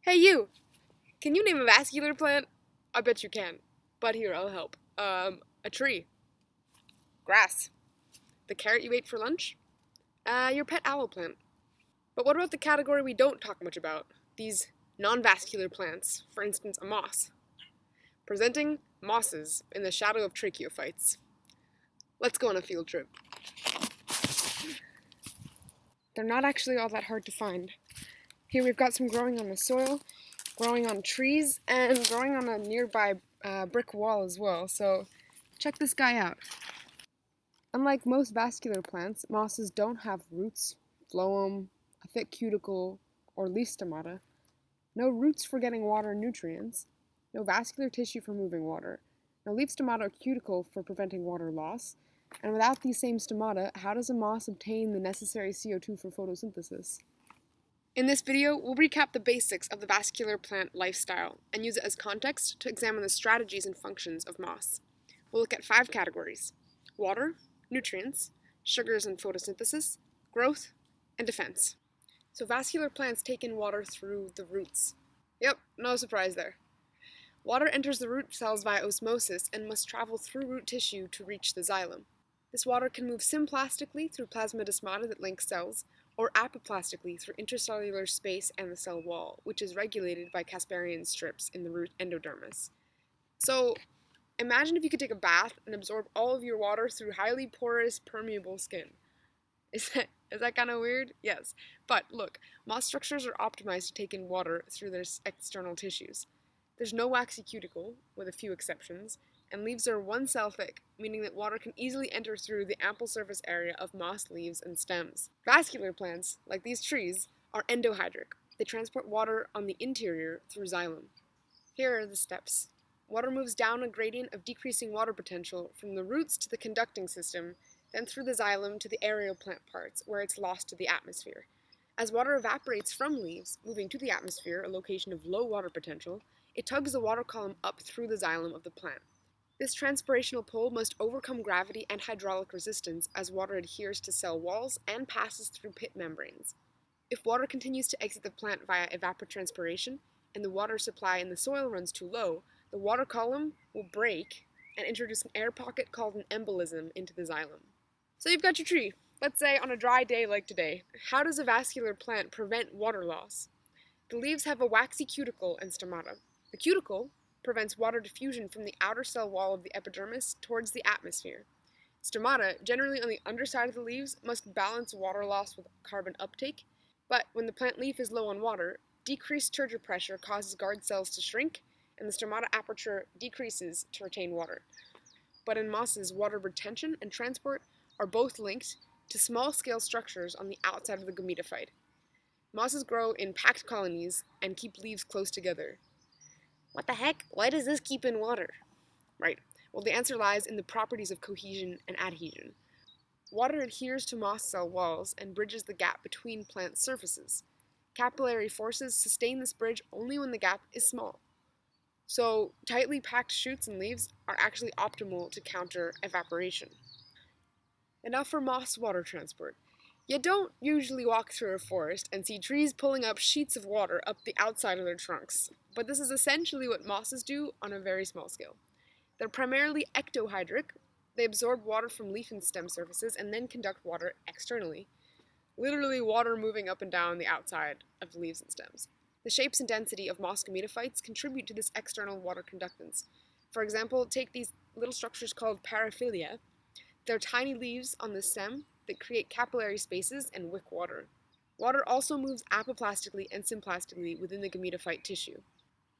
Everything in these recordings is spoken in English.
Hey you! Can you name a vascular plant? I bet you can. But here, I'll help. A tree. Grass. The carrot you ate for lunch? Your pet owl plant. But what about the category we don't talk much about? These non-vascular plants, for instance, a moss. Presenting mosses in the shadow of tracheophytes. Let's go on a field trip. They're not actually all that hard to find. Here we've got some growing on the soil, growing on trees, and growing on a nearby brick wall as well, so check this guy out. Unlike most vascular plants, mosses don't have roots, phloem, a thick cuticle, or leaf stomata. No roots for getting water and nutrients, no vascular tissue for moving water, no leaf stomata or cuticle for preventing water loss, and without these same stomata, how does a moss obtain the necessary CO2 for photosynthesis? In this video, we'll recap the basics of the vascular plant lifestyle and use it as context to examine the strategies and functions of moss. We'll look at 5 categories: water, nutrients, sugars and photosynthesis, growth, and defense. So vascular plants take in water through the roots. Yep, no surprise there. Water enters the root cells via osmosis and must travel through root tissue to reach the xylem. This water can move symplastically through plasmodesmata that link cells, or apoplastically through intercellular space and the cell wall, which is regulated by Casparian strips in the root endodermis. So, imagine if you could take a bath and absorb all of your water through highly porous, permeable skin. Is that kind of weird? Yes. But look, moss structures are optimized to take in water through their external tissues. There's no waxy cuticle, with a few exceptions, and leaves are one cell thick, meaning that water can easily enter through the ample surface area of moss leaves and stems. Vascular plants, like these trees, are endohydric. They transport water on the interior through xylem. Here are the steps. Water moves down a gradient of decreasing water potential from the roots to the conducting system, then through the xylem to the aerial plant parts, where it's lost to the atmosphere. As water evaporates from leaves, moving to the atmosphere, a location of low water potential, it tugs the water column up through the xylem of the plant. This transpirational pull must overcome gravity and hydraulic resistance as water adheres to cell walls and passes through pit membranes. If water continues to exit the plant via evapotranspiration and the water supply in the soil runs too low, the water column will break and introduce an air pocket called an embolism into the xylem. So you've got your tree. Let's say on a dry day like today. How does a vascular plant prevent water loss? The leaves have a waxy cuticle and stomata. The cuticle prevents water diffusion from the outer cell wall of the epidermis towards the atmosphere. Stomata, generally on the underside of the leaves, must balance water loss with carbon uptake, but when the plant leaf is low on water, decreased turgor pressure causes guard cells to shrink, and the stomata aperture decreases to retain water. But in mosses, water retention and transport are both linked to small-scale structures on the outside of the gametophyte. Mosses grow in packed colonies and keep leaves close together. What the heck? Why does this keep in water? Right. Well, the answer lies in the properties of cohesion and adhesion. Water adheres to moss cell walls and bridges the gap between plant surfaces. Capillary forces sustain this bridge only when the gap is small. So, tightly packed shoots and leaves are actually optimal to counter evaporation. Enough for moss water transport. You don't usually walk through a forest and see trees pulling up sheets of water up the outside of their trunks, but this is essentially what mosses do on a very small scale. They're primarily ectohydric. They absorb water from leaf and stem surfaces and then conduct water externally. Literally water moving up and down the outside of the leaves and stems. The shapes and density of moss gametophytes contribute to this external water conductance. For example, take these little structures called paraphilia. They're tiny leaves on the stem that create capillary spaces and wick water. Water also moves apoplastically and symplastically within the gametophyte tissue.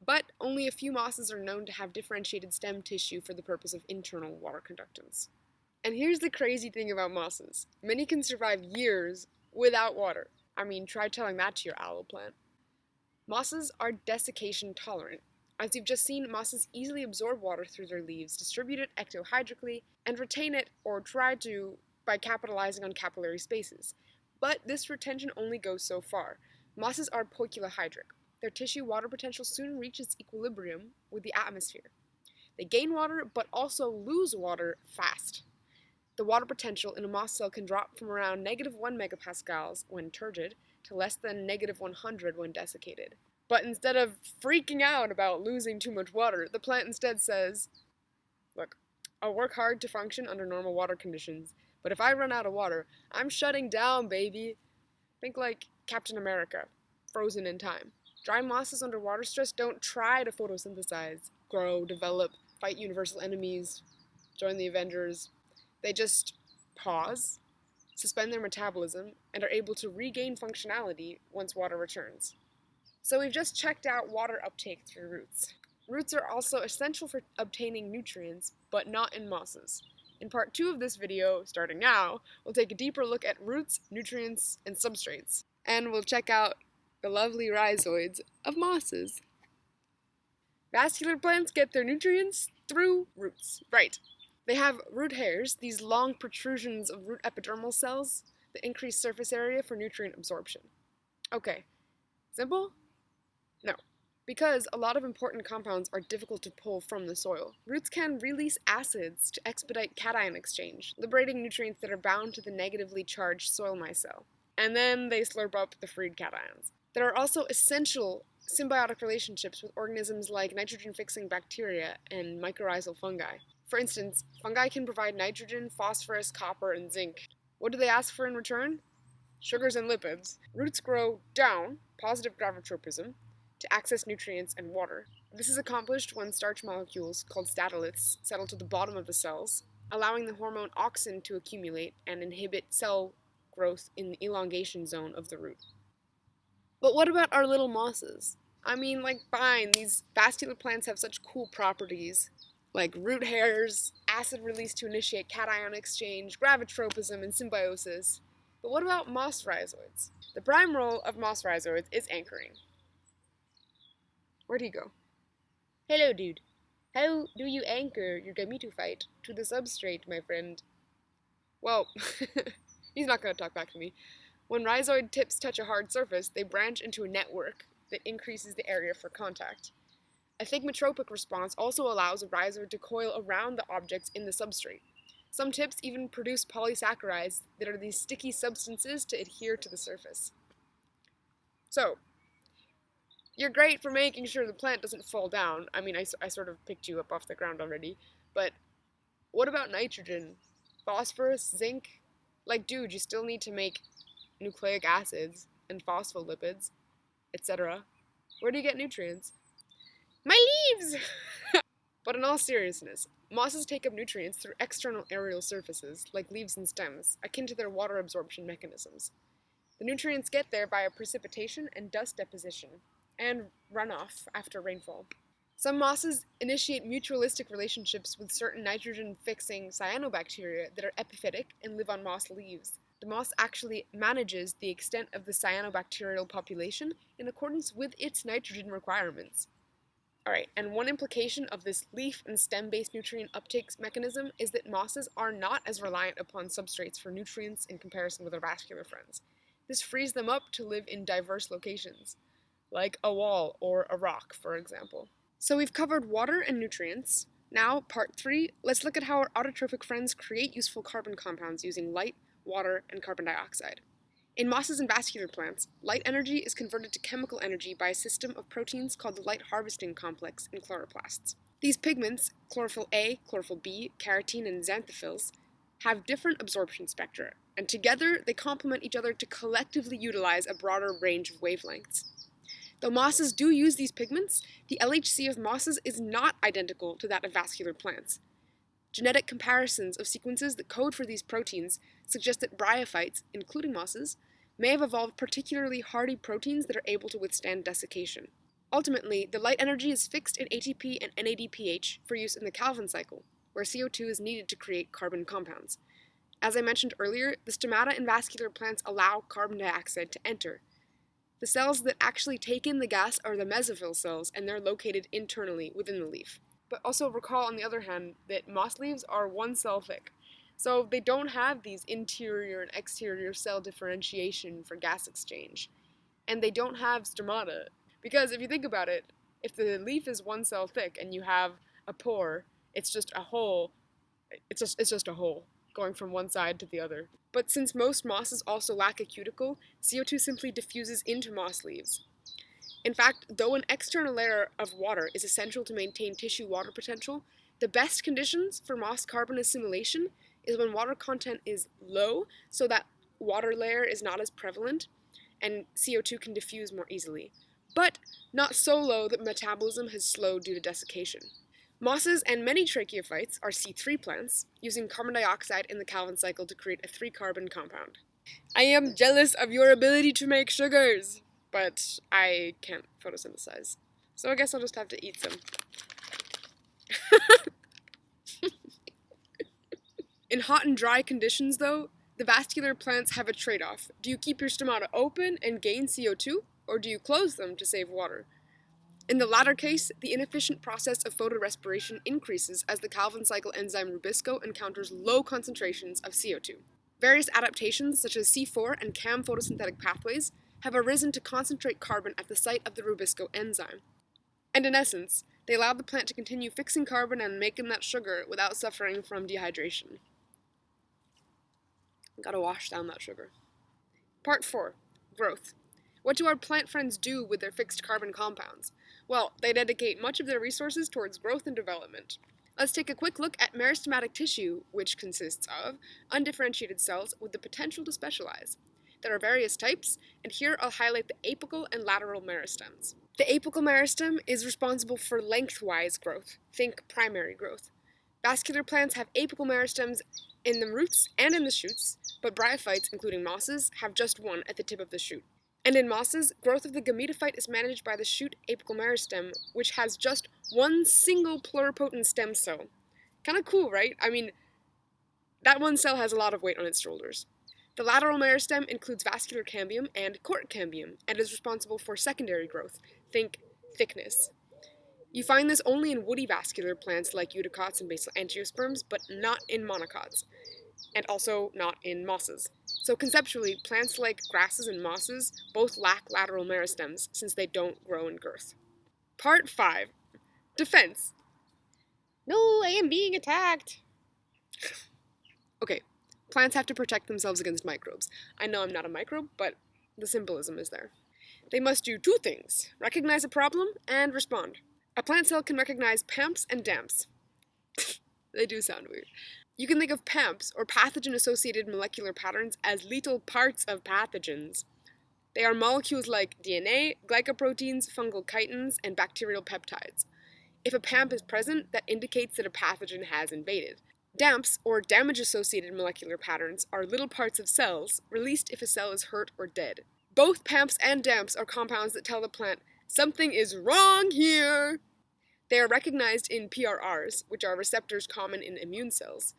But only a few mosses are known to have differentiated stem tissue for the purpose of internal water conductance. And here's the crazy thing about mosses. Many can survive years without water. I mean, try telling that to your aloe plant. Mosses are desiccation tolerant. As you've just seen, mosses easily absorb water through their leaves, distribute it ectohydrically, and retain it, or try to, by capitalizing on capillary spaces. But this retention only goes so far. Mosses are poikilohydric. Their tissue water potential soon reaches equilibrium with the atmosphere. They gain water, but also lose water fast. The water potential in a moss cell can drop from around -1 megapascals when turgid to less than -100 when desiccated. But instead of freaking out about losing too much water, the plant instead says, look, I'll work hard to function under normal water conditions, but if I run out of water, I'm shutting down, baby. Think like Captain America, frozen in time. Dry mosses under water stress don't try to photosynthesize, grow, develop, fight universal enemies, join the Avengers. They just pause, suspend their metabolism, and are able to regain functionality once water returns. So we've just checked out water uptake through roots. Roots are also essential for obtaining nutrients, but not in mosses. In part 2 of this video, starting now, we'll take a deeper look at roots, nutrients, and substrates. And we'll check out the lovely rhizoids of mosses. Vascular plants get their nutrients through roots. Right. They have root hairs, these long protrusions of root epidermal cells that increase surface area for nutrient absorption. Okay. Simple? No. Because a lot of important compounds are difficult to pull from the soil, roots can release acids to expedite cation exchange, liberating nutrients that are bound to the negatively charged soil micelle. And then they slurp up the freed cations. There are also essential symbiotic relationships with organisms like nitrogen-fixing bacteria and mycorrhizal fungi. For instance, fungi can provide nitrogen, phosphorus, copper, and zinc. What do they ask for in return? Sugars and lipids. Roots grow down, positive gravitropism, to access nutrients and water. This is accomplished when starch molecules, called statoliths, settle to the bottom of the cells, allowing the hormone auxin to accumulate and inhibit cell growth in the elongation zone of the root. But what about our little mosses? I mean, like, fine, these vascular plants have such cool properties, like root hairs, acid release to initiate cation exchange, gravitropism, and symbiosis. But what about moss rhizoids? The prime role of moss rhizoids is anchoring. Where'd he go? Hello, dude. How do you anchor your gametophyte to the substrate, my friend? Well, he's not going to talk back to me. When rhizoid tips touch a hard surface, they branch into a network that increases the area for contact. A thigmotropic response also allows a rhizoid to coil around the objects in the substrate. Some tips even produce polysaccharides that are these sticky substances to adhere to the surface. So, you're great for making sure the plant doesn't fall down. I mean, I sort of picked you up off the ground already. But what about nitrogen? Phosphorus? Zinc? Like, dude, you still need to make nucleic acids and phospholipids, etc. Where do you get nutrients? My leaves! But in all seriousness, mosses take up nutrients through external aerial surfaces, like leaves and stems, akin to their water absorption mechanisms. The nutrients get there via precipitation and dust deposition, and runoff after rainfall. Some mosses initiate mutualistic relationships with certain nitrogen-fixing cyanobacteria that are epiphytic and live on moss leaves. The moss actually manages the extent of the cyanobacterial population in accordance with its nitrogen requirements. Alright, and one implication of this leaf and stem-based nutrient uptake mechanism is that mosses are not as reliant upon substrates for nutrients in comparison with their vascular friends. This frees them up to live in diverse locations, like a wall or a rock, for example. So we've covered water and nutrients. Now, part 3, let's look at how our autotrophic friends create useful carbon compounds using light, water, and carbon dioxide. In mosses and vascular plants, light energy is converted to chemical energy by a system of proteins called the light harvesting complex in chloroplasts. These pigments, chlorophyll A, chlorophyll B, carotene, and xanthophylls, have different absorption spectra, and together they complement each other to collectively utilize a broader range of wavelengths. Though mosses do use these pigments, the LHC of mosses is not identical to that of vascular plants. Genetic comparisons of sequences that code for these proteins suggest that bryophytes, including mosses, may have evolved particularly hardy proteins that are able to withstand desiccation. Ultimately, the light energy is fixed in ATP and NADPH for use in the Calvin cycle, where CO2 is needed to create carbon compounds. As I mentioned earlier, the stomata in vascular plants allow carbon dioxide to enter. The cells that actually take in the gas are the mesophyll cells, and they're located internally within the leaf. But also recall, on the other hand, that moss leaves are one cell thick, so they don't have these interior and exterior cell differentiation for gas exchange. And they don't have stomata, because if you think about it, if the leaf is one cell thick and you have a pore, it's just a hole. It's just a hole. going from one side to the other. But since most mosses also lack a cuticle, CO2 simply diffuses into moss leaves. In fact, though an external layer of water is essential to maintain tissue water potential, the best conditions for moss carbon assimilation is when water content is low, so that water layer is not as prevalent, and CO2 can diffuse more easily, but not so low that metabolism has slowed due to desiccation. Mosses and many tracheophytes are C3 plants, using carbon dioxide in the Calvin cycle to create a 3-carbon compound. I am jealous of your ability to make sugars, but I can't photosynthesize. So I guess I'll just have to eat some. In hot and dry conditions, though, the vascular plants have a trade-off. Do you keep your stomata open and gain CO2, or do you close them to save water? In the latter case, the inefficient process of photorespiration increases as the Calvin cycle enzyme Rubisco encounters low concentrations of CO2. Various adaptations, such as C4 and CAM photosynthetic pathways, have arisen to concentrate carbon at the site of the Rubisco enzyme. And in essence, they allow the plant to continue fixing carbon and making that sugar without suffering from dehydration. Gotta wash down that sugar. Part 4. Growth. What do our plant friends do with their fixed carbon compounds? Well, they dedicate much of their resources towards growth and development. Let's take a quick look at meristematic tissue, which consists of undifferentiated cells with the potential to specialize. There are various types, and here I'll highlight the apical and lateral meristems. The apical meristem is responsible for lengthwise growth. Think primary growth. Vascular plants have apical meristems in the roots and in the shoots, but bryophytes, including mosses, have just one at the tip of the shoot. And in mosses, growth of the gametophyte is managed by the shoot apical meristem, which has just one single pluripotent stem cell. Kinda cool, right? I mean, that one cell has a lot of weight on its shoulders. The lateral meristem includes vascular cambium and court cambium, and is responsible for secondary growth. Think thickness. You find this only in woody vascular plants like eudicots and basal angiosperms, but not in monocots, and also not in mosses. So conceptually, plants like grasses and mosses both lack lateral meristems since they don't grow in girth. Part 5. Defense. No, I am being attacked. Okay, plants have to protect themselves against microbes. I know I'm not a microbe, but the symbolism is there. They must do 2 things: recognize a problem and respond. A plant cell can recognize PAMPs and DAMPs. They do sound weird. You can think of PAMPs, or pathogen-associated molecular patterns, as lethal parts of pathogens. They are molecules like DNA, glycoproteins, fungal chitins, and bacterial peptides. If a PAMP is present, that indicates that a pathogen has invaded. DAMPs, or damage-associated molecular patterns, are little parts of cells, released if a cell is hurt or dead. Both PAMPs and DAMPs are compounds that tell the plant, something is wrong here! They are recognized in PRRs, which are receptors common in immune cells.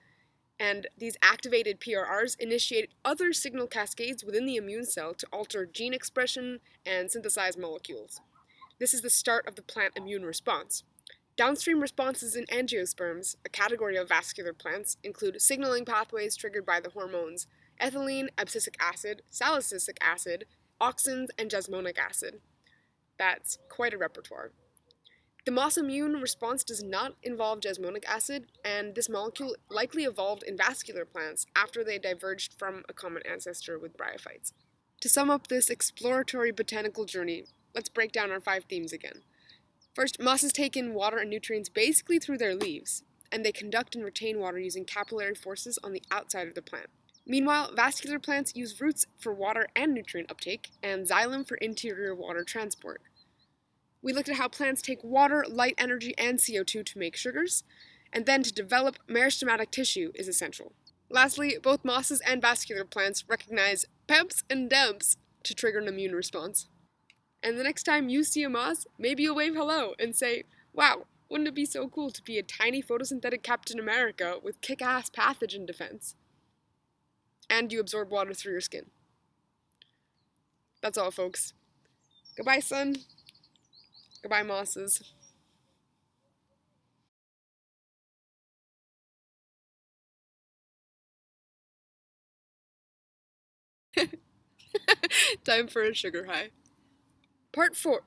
And these activated PRRs initiate other signal cascades within the immune cell to alter gene expression and synthesize molecules. This is the start of the plant immune response. Downstream responses in angiosperms, a category of vascular plants, include signaling pathways triggered by the hormones ethylene, abscisic acid, salicylic acid, auxins, and jasmonic acid. That's quite a repertoire. The moss immune response does not involve jasmonic acid, and this molecule likely evolved in vascular plants after they diverged from a common ancestor with bryophytes. To sum up this exploratory botanical journey, let's break down our 5 themes again. First, mosses take in water and nutrients basically through their leaves, and they conduct and retain water using capillary forces on the outside of the plant. Meanwhile, vascular plants use roots for water and nutrient uptake, and xylem for interior water transport. We looked at how plants take water, light energy, and CO2 to make sugars, and then to develop meristematic tissue is essential. Lastly, both mosses and vascular plants recognize PAMPs and DAMPs to trigger an immune response. And the next time you see a moss, maybe you'll wave hello and say, wow, wouldn't it be so cool to be a tiny photosynthetic Captain America with kick-ass pathogen defense? And you absorb water through your skin. That's all, folks. Goodbye, sun. Goodbye, mosses. Time for a sugar high. Part 4.